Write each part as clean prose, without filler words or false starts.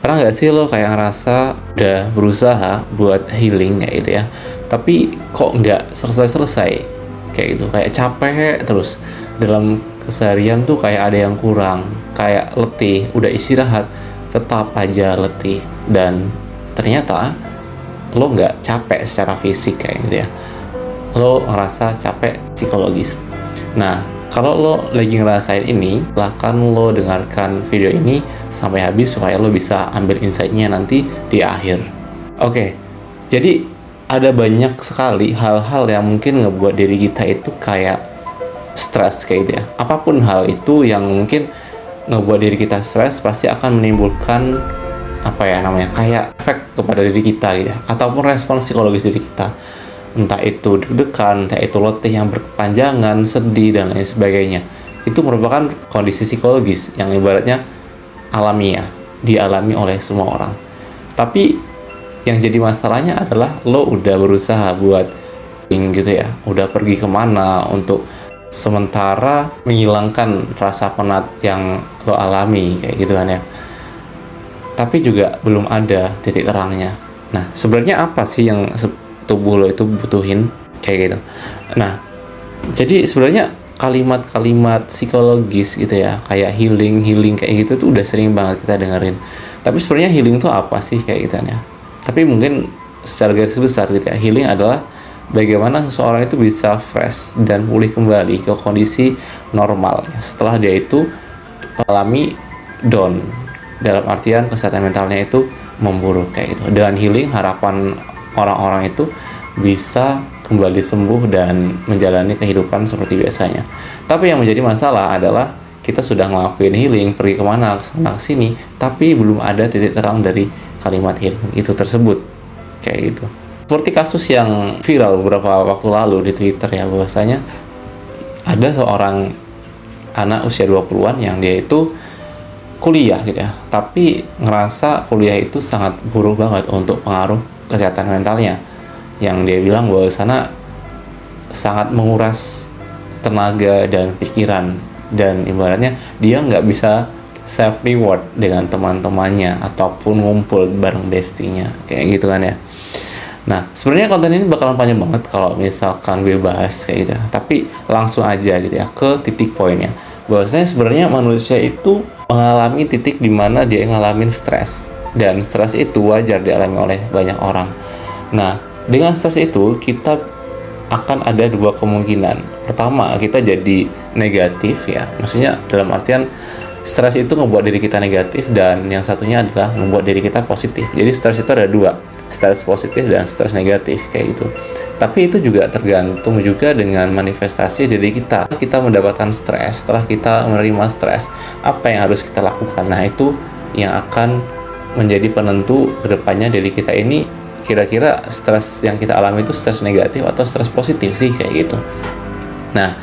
Pernah nggak sih lo kayak ngerasa udah berusaha buat healing kayak gitu ya, tapi kok nggak selesai-selesai kayak gitu, kayak capek terus dalam keseharian tuh kayak ada yang kurang, kayak letih, udah istirahat tetap aja letih, dan ternyata lo nggak capek secara fisik kayak gitu ya, lo ngerasa capek psikologis. Nah, kalau lo lagi ngerasain ini, silahkan lo dengarkan video ini sampai habis supaya lo bisa ambil insight-nya nanti di akhir. Oke, jadi ada banyak sekali hal-hal yang mungkin ngebuat diri kita itu kayak stres kayak gitu ya. Apapun hal itu yang mungkin ngebuat diri kita stres pasti akan menimbulkan apa ya namanya, kayak efek kepada diri kita gitu ya, ataupun respon psikologis diri kita, entah itu deg-degan, entah itu letih yang berkepanjangan, sedih, dan lain sebagainya. Itu merupakan kondisi psikologis yang ibaratnya alamiah, dialami oleh semua orang. Tapi yang jadi masalahnya adalah lo udah berusaha buat gitu ya, udah pergi kemana untuk sementara menghilangkan rasa penat yang lo alami kayak gitu kan ya, tapi juga belum ada titik terangnya. Nah, sebenarnya apa sih yang tubuh lo itu butuhin kayak gitu? Nah, jadi sebenarnya kalimat-kalimat psikologis gitu ya, kayak healing kayak gitu tuh udah sering banget kita dengerin. Tapi sebenarnya healing tuh apa sih kayak gitu ya? Tapi mungkin secara garis besar gitu ya, healing adalah bagaimana seseorang itu bisa fresh dan pulih kembali ke kondisi normal ya, setelah dia itu alami down, dalam artian kesehatan mentalnya itu memburuk kayak gitu. Dengan healing, harapan orang-orang itu bisa kembali sembuh dan menjalani kehidupan seperti biasanya. Tapi yang menjadi masalah adalah kita sudah ngelakuin healing, pergi kemana, kesana kesini, tapi belum ada titik terang dari kalimat healing itu tersebut kayak gitu. Seperti kasus yang viral beberapa waktu lalu di Twitter ya, bahwasanya ada seorang anak usia 20-an yang dia itu kuliah gitu ya, tapi ngerasa kuliah itu sangat buruk banget untuk pengaruh kesehatan mentalnya, yang dia bilang bahwa sana sangat menguras tenaga dan pikiran, dan ibaratnya dia nggak bisa self reward dengan teman-temannya ataupun ngumpul bareng bestinya kayak gitu kan ya. Nah, sebenarnya konten ini bakalan panjang banget kalau misalkan gue bahas kayak gitu ya, tapi langsung aja gitu ya ke titik poinnya, bahwasanya sebenarnya manusia itu mengalami titik dimana dia ngalamin stres, dan stres itu wajar dialami oleh banyak orang. Nah, dengan stres itu kita akan ada dua kemungkinan. Pertama, kita jadi negatif ya, maksudnya dalam artian stres itu ngebuat diri kita negatif, dan yang satunya adalah ngebuat diri kita positif. Jadi stres itu ada dua, stres positif dan stres negatif kayak gitu. Tapi itu juga tergantung juga dengan manifestasi diri kita. Kita mendapatkan stres, setelah kita menerima stres, apa yang harus kita lakukan? Nah, itu yang akan menjadi penentu kedepannya diri kita ini, kira-kira stres yang kita alami itu stres negatif atau stres positif sih kayak gitu. Nah,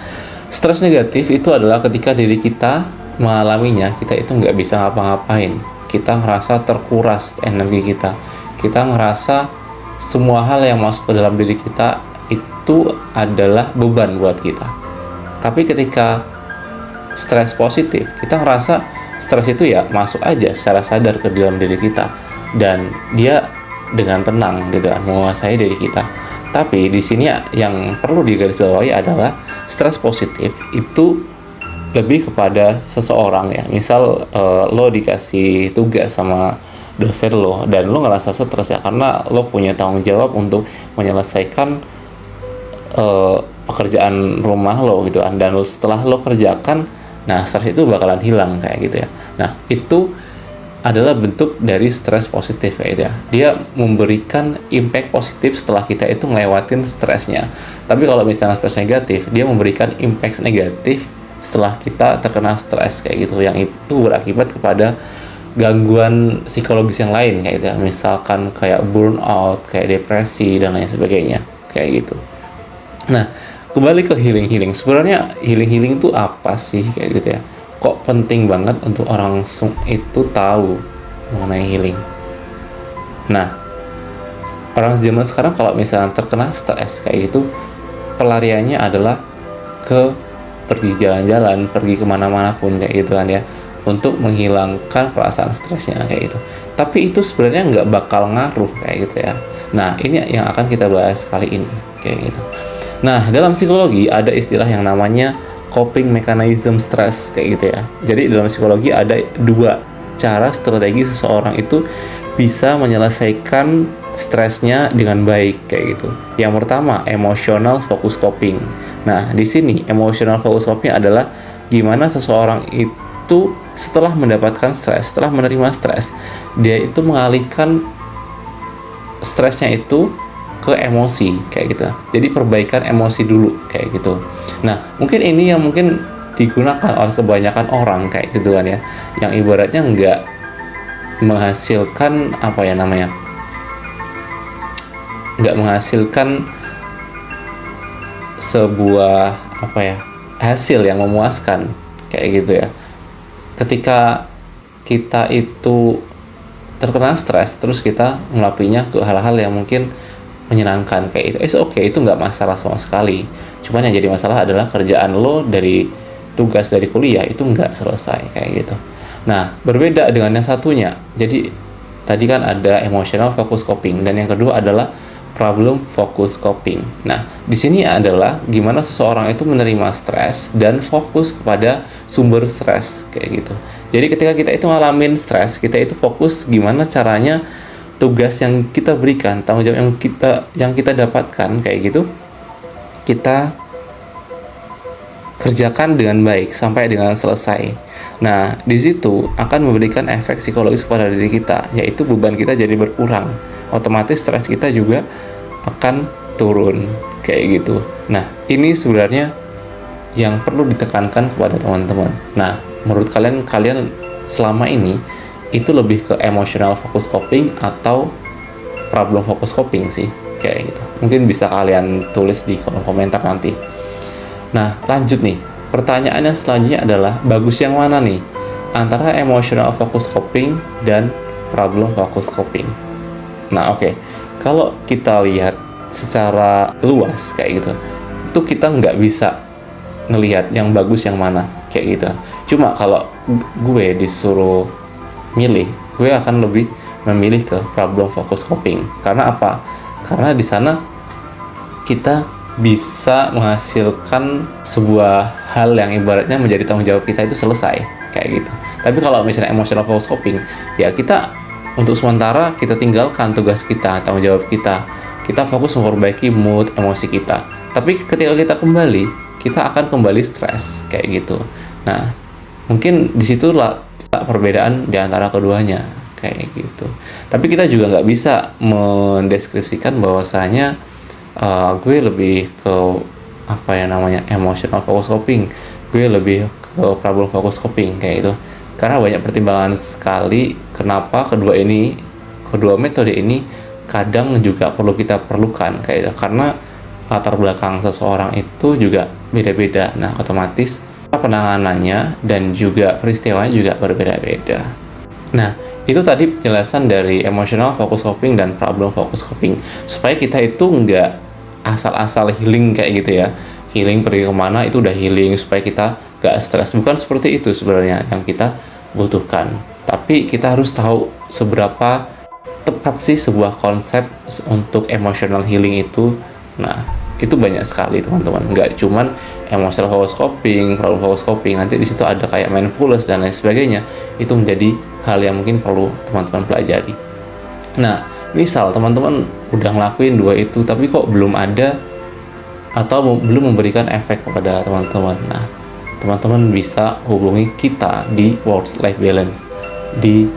stres negatif itu adalah ketika diri kita mengalaminya, kita itu nggak bisa ngapa-ngapain. Kita ngerasa terkuras energi kita. Kita ngerasa semua hal yang masuk ke dalam diri kita itu adalah beban buat kita. Tapi ketika stres positif, kita ngerasa stres itu ya masuk aja secara sadar ke dalam diri kita, dan dia dengan tenang gitu kan menguasai diri kita. Tapi di sini yang perlu digarisbawahi adalah stres positif itu lebih kepada seseorang ya. Misal lo dikasih tugas sama dosen lo, dan lo ngerasa stres ya karena lo punya tanggung jawab untuk menyelesaikan pekerjaan rumah lo gitu kan, dan setelah lo kerjakan, nah stres itu bakalan hilang kayak gitu ya. Nah, itu adalah bentuk dari stres positif kayak gitu ya. Dia memberikan impact positif setelah kita itu ngelewatin stresnya. Tapi kalau misalnya stres negatif, dia memberikan impact negatif setelah kita terkena stres kayak gitu, yang itu berakibat kepada gangguan psikologis yang lain kayak gitu ya, misalkan kayak burnout, kayak depresi dan lain sebagainya kayak gitu. Nah, kembali ke healing. Sebenarnya healing itu apa sih kayak gitu ya? Kok penting banget untuk orang itu tahu mengenai healing? Nah, orang zaman sekarang kalau misalnya terkena stres kayak gitu, pelariannya adalah ke pergi jalan-jalan, pergi kemana-mana pun kayak gitu kan ya, untuk menghilangkan perasaan stresnya kayak gitu. Tapi itu sebenarnya nggak bakal ngaruh kayak gitu ya. Nah, ini yang akan kita bahas kali ini kayak gitu. Nah, dalam psikologi ada istilah yang namanya coping mechanism stress kayak gitu ya. Jadi dalam psikologi ada dua cara strategi seseorang itu bisa menyelesaikan stresnya dengan baik kayak gitu. Yang pertama, emotional focus coping. Nah, di sini emotional focus coping adalah gimana seseorang itu setelah mendapatkan stres, setelah menerima stres, dia itu mengalihkan stresnya itu ke emosi kayak gitu. Jadi perbaikan emosi dulu kayak gitu. Nah, mungkin ini yang mungkin digunakan oleh kebanyakan orang kayak gitu kan ya, yang ibaratnya nggak menghasilkan apa ya namanya, nggak menghasilkan sebuah apa ya hasil yang memuaskan kayak gitu ya. Ketika kita itu terkena stres, terus kita ngelapinya ke hal-hal yang mungkin menyenangkan kayak itu, itu nggak masalah sama sekali. Cuman yang jadi masalah adalah kerjaan lo dari tugas dari kuliah itu nggak selesai kayak gitu. Nah, berbeda dengan yang satunya. Jadi tadi kan ada emotional focus coping, dan yang kedua adalah problem focus coping. Nah, di sini adalah gimana seseorang itu menerima stres dan fokus kepada sumber stres kayak gitu. Jadi ketika kita itu ngalamin stres, kita itu fokus gimana caranya tugas yang kita berikan, tanggung jawab yang kita dapatkan kayak gitu, kita kerjakan dengan baik sampai dengan selesai. Nah, di situ akan memberikan efek psikologis kepada diri kita, yaitu beban kita jadi berkurang. Otomatis stres kita juga akan turun kayak gitu. Nah, ini sebenarnya yang perlu ditekankan kepada teman-teman. Nah, menurut kalian selama ini itu lebih ke emotional focus coping atau problem focus coping sih kayak gitu? Mungkin bisa kalian tulis di kolom komentar nanti. Nah, lanjut nih. Pertanyaannya selanjutnya adalah bagus yang mana nih antara emotional focus coping dan problem focus coping? Nah, oke. Kalau kita lihat secara luas kayak gitu, itu kita nggak bisa ngelihat yang bagus yang mana kayak gitu. Cuma kalau gue disuruh milih, gue akan lebih memilih ke problem focus coping. Karena apa? Karena di sana kita bisa menghasilkan sebuah hal yang ibaratnya menjadi tanggung jawab kita itu selesai kayak gitu. Tapi kalau misalnya emotional focus coping, ya kita untuk sementara kita tinggalkan tugas kita, tanggung jawab kita fokus memperbaiki mood emosi kita. Tapi ketika kita kembali, kita akan kembali stres kayak gitu. Nah, mungkin disitulah perbedaan di antara keduanya kayak gitu. Tapi kita juga nggak bisa mendeskripsikan bahwasanya gue lebih ke apa ya namanya emotional focus coping, gue lebih ke problem focus coping kayak gitu. Karena banyak pertimbangan sekali kenapa kedua metode ini kadang juga perlu kita perlukan kayak gitu. Karena latar belakang seseorang itu juga beda-beda. Nah, otomatis penanganannya dan juga peristiwanya juga berbeda-beda. Nah, itu tadi penjelasan dari emotional focus coping dan problem focus coping, supaya kita itu nggak asal-asal healing kayak gitu ya. Healing pergi kemana itu udah healing supaya kita nggak stres. Bukan seperti itu sebenarnya yang kita butuhkan. Tapi kita harus tahu seberapa tepat sih sebuah konsep untuk emotional healing itu. Nah, itu banyak sekali teman-teman. Nggak cuman emotional focus coping, problem focus coping. Nanti di situ ada kayak mindfulness dan lain sebagainya. Itu menjadi hal yang mungkin perlu teman-teman pelajari. Nah, misal teman-teman udah ngelakuin dua itu tapi kok belum ada atau belum memberikan efek kepada teman-teman. Nah, teman-teman bisa hubungi kita di Work Life Balance di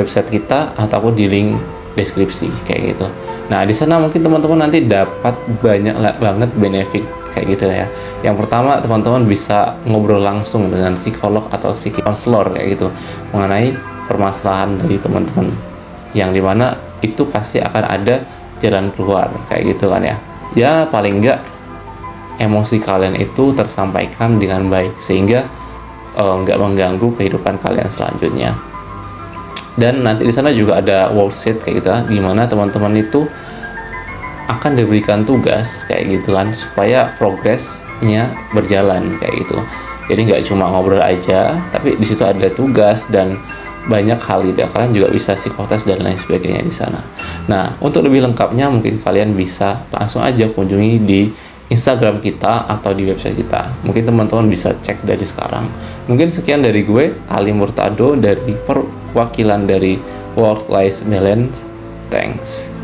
website kita ataupun di link deskripsi kayak gitu. Nah, di sana mungkin teman-teman nanti dapat banyak banget benefit kayak gitu ya. Yang pertama, teman-teman bisa ngobrol langsung dengan psikolog atau psikonselor kayak gitu mengenai permasalahan dari teman-teman, yang dimana itu pasti akan ada jalan keluar kayak gitu kan ya. Ya paling enggak emosi kalian itu tersampaikan dengan baik sehingga nggak mengganggu kehidupan kalian selanjutnya. Dan nanti di sana juga ada worksheet kayak gitu, gimana teman-teman itu akan diberikan tugas kayak gitu kan supaya progresnya berjalan kayak gitu. Jadi nggak cuma ngobrol aja, tapi di situ ada tugas dan banyak hal gitu ya. Kalian juga bisa psikotes dan lain sebagainya di sana. Nah, untuk lebih lengkapnya mungkin kalian bisa langsung aja kunjungi di Instagram kita atau di website kita. Mungkin teman-teman bisa cek dari sekarang. Mungkin sekian dari gue, Ali Murtado, dari perwakilan dari Work Life Balance. Thanks.